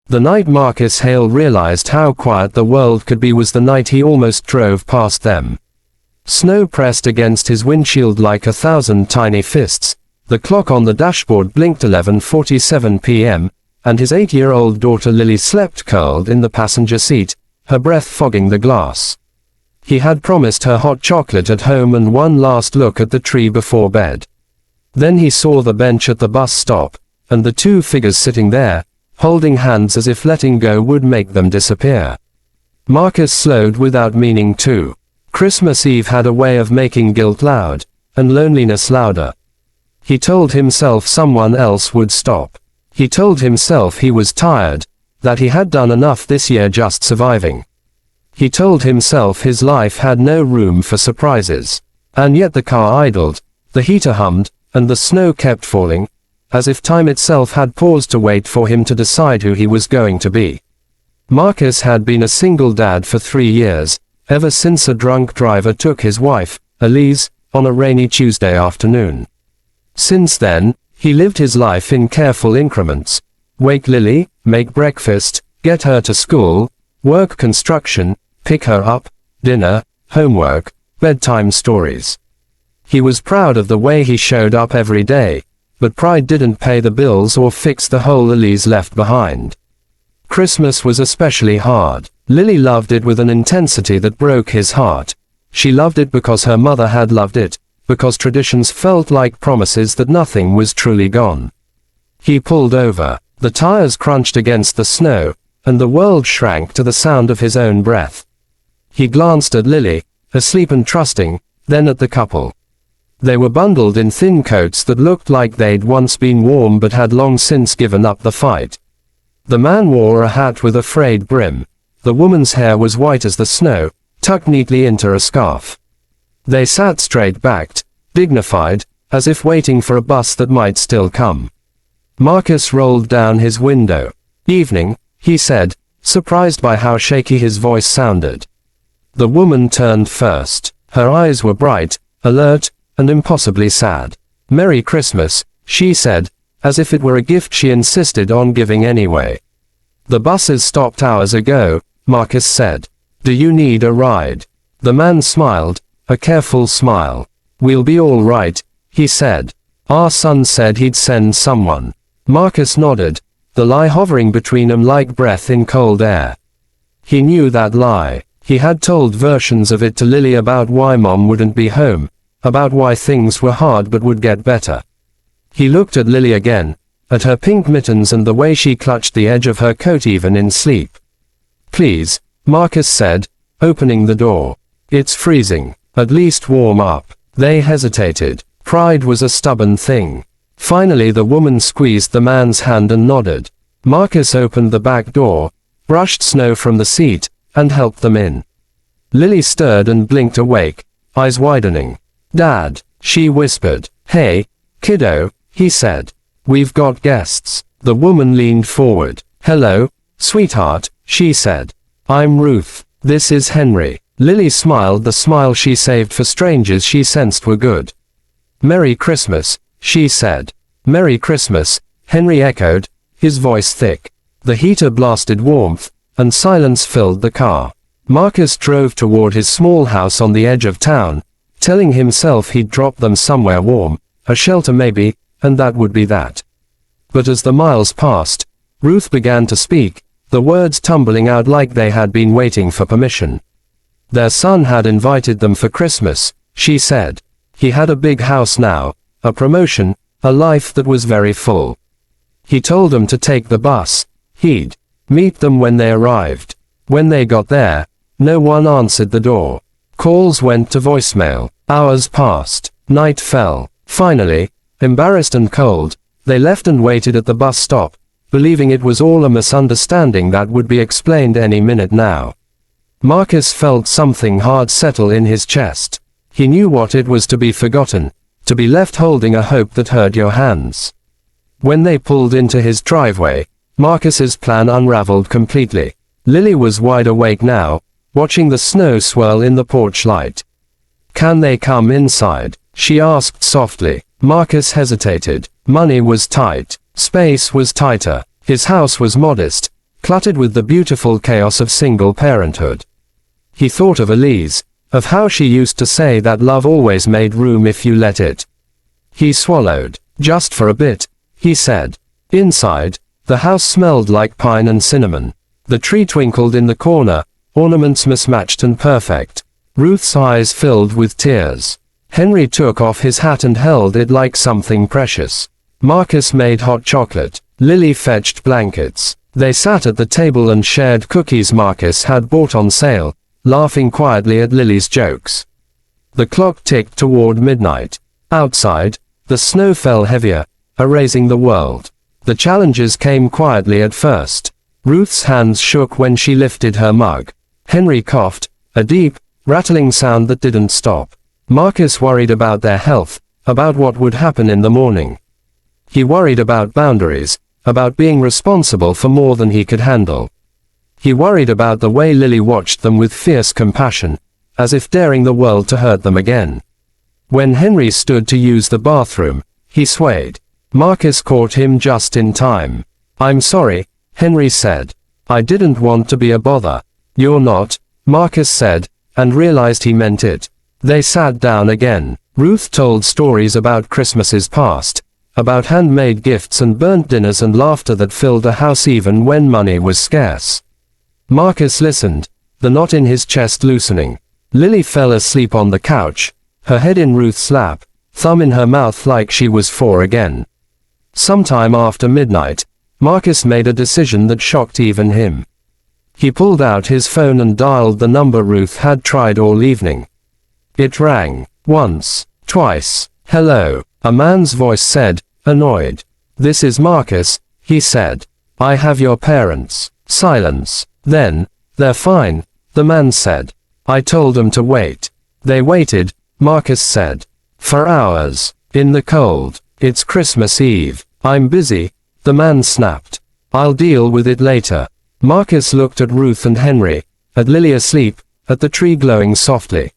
The night Marcus Hale realized how quiet the world could be was the night he almost drove past them. Snow pressed against his windshield like 1,000 tiny fists, the clock on the dashboard blinked 11:47 p.m., and his 8-year-old daughter Lily slept curled in the passenger seat, her breath fogging the glass. He had promised her hot chocolate at home and one last look at the tree before bed. Then he saw the bench at the bus stop, and the two figures sitting there, holding hands as if letting go would make them disappear. Marcus slowed without meaning to. Christmas Eve had a way of making guilt loud, and loneliness louder. He told himself someone else would stop. He told himself he was tired, that he had done enough this year just surviving. He told himself his life had no room for surprises. And yet the car idled, the heater hummed, and the snow kept falling, as if time itself had paused to wait for him to decide who he was going to be. Marcus had been a single dad for 3 years, ever since a drunk driver took his wife, Elise, on a rainy Tuesday afternoon. Since then, he lived his life in careful increments. Wake Lily, make breakfast, get her to school, work construction, pick her up, dinner, homework, bedtime stories. He was proud of the way he showed up every day, but pride didn't pay the bills or fix the hole Elise left behind. Christmas was especially hard. Lily loved it with an intensity that broke his heart. She loved it because her mother had loved it, because traditions felt like promises that nothing was truly gone. He pulled over. The tires crunched against the snow, and the world shrank to the sound of his own breath. He glanced at Lily, asleep and trusting, then at the couple. They were bundled in thin coats that looked like they'd once been warm but had long since given up the fight. The man wore a hat with a frayed brim. The woman's hair was white as the snow, tucked neatly into a scarf. They sat straight-backed, dignified, as if waiting for a bus that might still come. Marcus rolled down his window. "Evening," he said, surprised by how shaky his voice sounded. The woman turned first. Her eyes were bright, alert, and impossibly sad. "Merry Christmas," she said, as if it were a gift she insisted on giving anyway. "The buses stopped hours ago," Marcus said. "Do you need a ride?" The man smiled, a careful smile. "We'll be all right," he said. "Our son said he'd send someone." Marcus nodded, the lie hovering between them like breath in cold air. He knew that lie. He had told versions of it to Lily about why Mom wouldn't be home, about why things were hard but would get better. He looked at Lily again, at her pink mittens and the way she clutched the edge of her coat even in sleep. "Please," Marcus said, opening the door. "It's freezing. At least warm up." They hesitated. Pride was a stubborn thing. Finally the woman squeezed the man's hand and nodded. Marcus opened the back door, brushed snow from the seat, and helped them in. Lily stirred and blinked awake, eyes widening. "Dad," she whispered. "Hey, kiddo," he said. "We've got guests." The woman leaned forward. "Hello, sweetheart," she said. "I'm Ruth. This is Henry." Lily smiled, the smile she saved for strangers she sensed were good. "Merry Christmas," she said. "Merry Christmas," Henry echoed, his voice thick. The heater blasted warmth, and silence filled the car. Marcus drove toward his small house on the edge of town, telling himself he'd drop them somewhere warm, a shelter maybe, and that would be that. But as the miles passed, Ruth began to speak, the words tumbling out like they had been waiting for permission. Their son had invited them for Christmas, she said. He had a big house now, a promotion, a life that was very full. He told them to take the bus. He'd meet them when they arrived. When they got there, no one answered the door. Calls went to voicemail. Hours passed. Night fell. Finally, embarrassed and cold, they left and waited at the bus stop, believing it was all a misunderstanding that would be explained any minute now. Marcus felt something hard settle in his chest. He knew what it was to be forgotten, to be left holding a hope that hurt your hands. When they pulled into his driveway, Marcus's plan unraveled completely. Lily was wide awake now, watching the snow swirl in the porch light. "Can they come inside?" she asked softly. Marcus hesitated. Money was tight. Space was tighter. His house was modest, cluttered with the beautiful chaos of single parenthood. He thought of Elise, of how she used to say that love always made room if you let it. He swallowed. Just for a bit, he said. Inside, the house smelled like pine and cinnamon. The tree twinkled in the corner, ornaments mismatched and perfect. Ruth's eyes filled with tears. Henry took off his hat and held it like something precious. Marcus made hot chocolate. Lily fetched blankets. They sat at the table and shared cookies Marcus had bought on sale, laughing quietly at Lily's jokes. The clock ticked toward midnight. Outside, the snow fell heavier, erasing the world. The challenges came quietly at first. Ruth's hands shook when she lifted her mug. Henry coughed, a deep, rattling sound that didn't stop. Marcus worried about their health, about what would happen in the morning. He worried about boundaries, about being responsible for more than he could handle. He worried about the way Lily watched them with fierce compassion, as if daring the world to hurt them again. When Henry stood to use the bathroom, he swayed. Marcus caught him just in time. "I'm sorry," Henry said. "I didn't want to be a bother." "You're not," Marcus said, and realized he meant it. They sat down again. Ruth told stories about Christmases past, about handmade gifts and burnt dinners and laughter that filled the house even when money was scarce. Marcus listened, the knot in his chest loosening. Lily fell asleep on the couch, her head in Ruth's lap, thumb in her mouth like she was 4 again. Sometime after midnight, Marcus made a decision that shocked even him. He pulled out his phone and dialed the number Ruth had tried all evening. It rang. Once. Twice. "Hello," a man's voice said, annoyed. "This is Marcus," he said. "I have your parents." Silence. Then, "They're fine," the man said. "I told them to wait." "They waited," Marcus said. "For hours. In the cold. It's Christmas Eve." "I'm busy," the man snapped. "I'll deal with it later." Marcus looked at Ruth and Henry, at Lily asleep, at the tree glowing softly.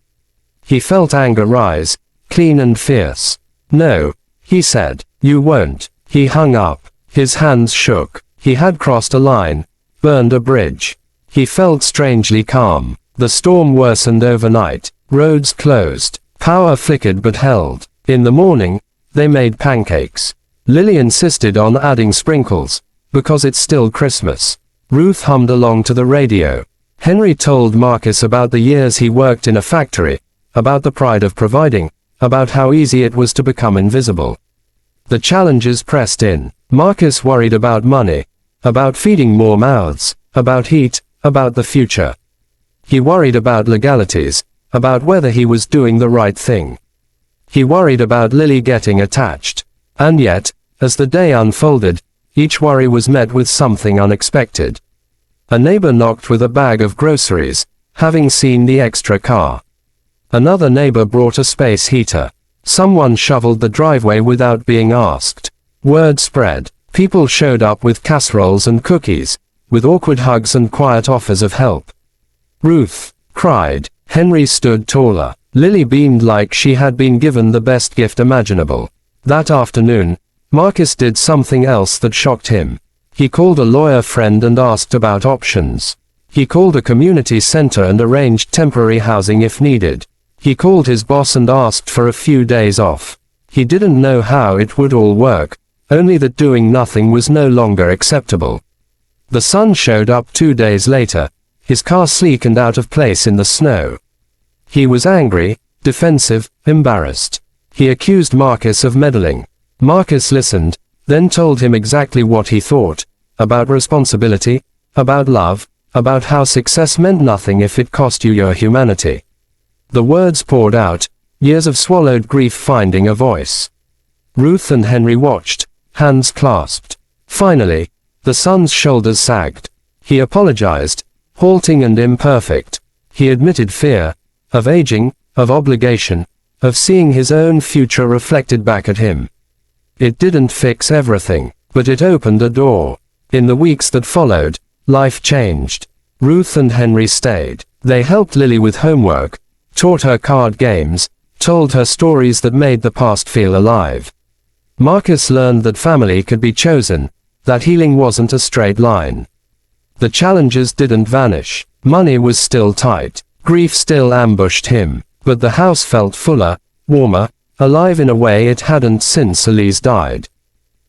He felt anger rise, clean and fierce. "No," he said. "You won't." He hung up. His hands shook. He had crossed a line, burned a bridge. He felt strangely calm. The storm worsened overnight. Roads closed. Power flickered but held. In the morning, they made pancakes. Lily insisted on adding sprinkles, because it's still Christmas. Ruth hummed along to the radio. Henry told Marcus about the years he worked in a factory, about the pride of providing, about how easy it was to become invisible. The challenges pressed in. Marcus worried about money, about feeding more mouths, about heat, about the future. He worried about legalities, about whether he was doing the right thing. He worried about Lily getting attached. And yet, as the day unfolded, each worry was met with something unexpected. A neighbor knocked with a bag of groceries, having seen the extra car. Another neighbor brought a space heater. Someone shoveled the driveway without being asked. Word spread. People showed up with casseroles and cookies, with awkward hugs and quiet offers of help. Ruth cried. Henry stood taller. Lily beamed like she had been given the best gift imaginable. That afternoon, Marcus did something else that shocked him. He called a lawyer friend and asked about options. He called a community center and arranged temporary housing if needed. He called his boss and asked for a few days off. He didn't know how it would all work, only that doing nothing was no longer acceptable. The sun showed up 2 days later, his car sleek and out of place in the snow. He was angry, defensive, embarrassed. He accused Marcus of meddling. Marcus listened, then told him exactly what he thought, about responsibility, about love, about how success meant nothing if it cost you your humanity. The words poured out, years of swallowed grief finding a voice. Ruth and Henry watched, hands clasped. Finally, the son's shoulders sagged. He apologized, halting and imperfect. He admitted fear, of aging, of obligation, of seeing his own future reflected back at him. It didn't fix everything, but it opened a door. In the weeks that followed, life changed. Ruth and Henry stayed. They helped Lily with homework, taught her card games, told her stories that made the past feel alive. Marcus learned that family could be chosen, that healing wasn't a straight line. The challenges didn't vanish. Money was still tight. Grief still ambushed him. But the house felt fuller, warmer, alive in a way it hadn't since Elise died.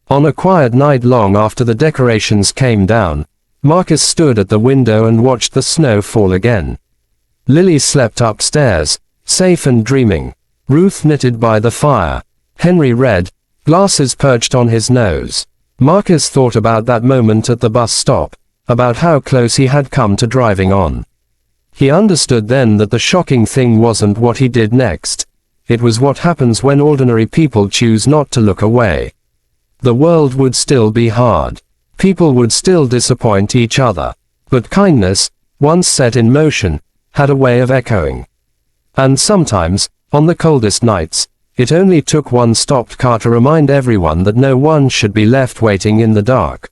On a quiet night long after the decorations came down, Marcus stood at the window and watched the snow fall again. Lily slept upstairs, safe and dreaming. Ruth knitted by the fire. Henry read, glasses perched on his nose. Marcus thought about that moment at the bus stop, about how close he had come to driving on. He understood then that the shocking thing wasn't what he did next. It was what happens when ordinary people choose not to look away. The world would still be hard. People would still disappoint each other. But kindness, once set in motion, had a way of echoing. And sometimes, on the coldest nights, it only took one stopped car to remind everyone that no one should be left waiting in the dark.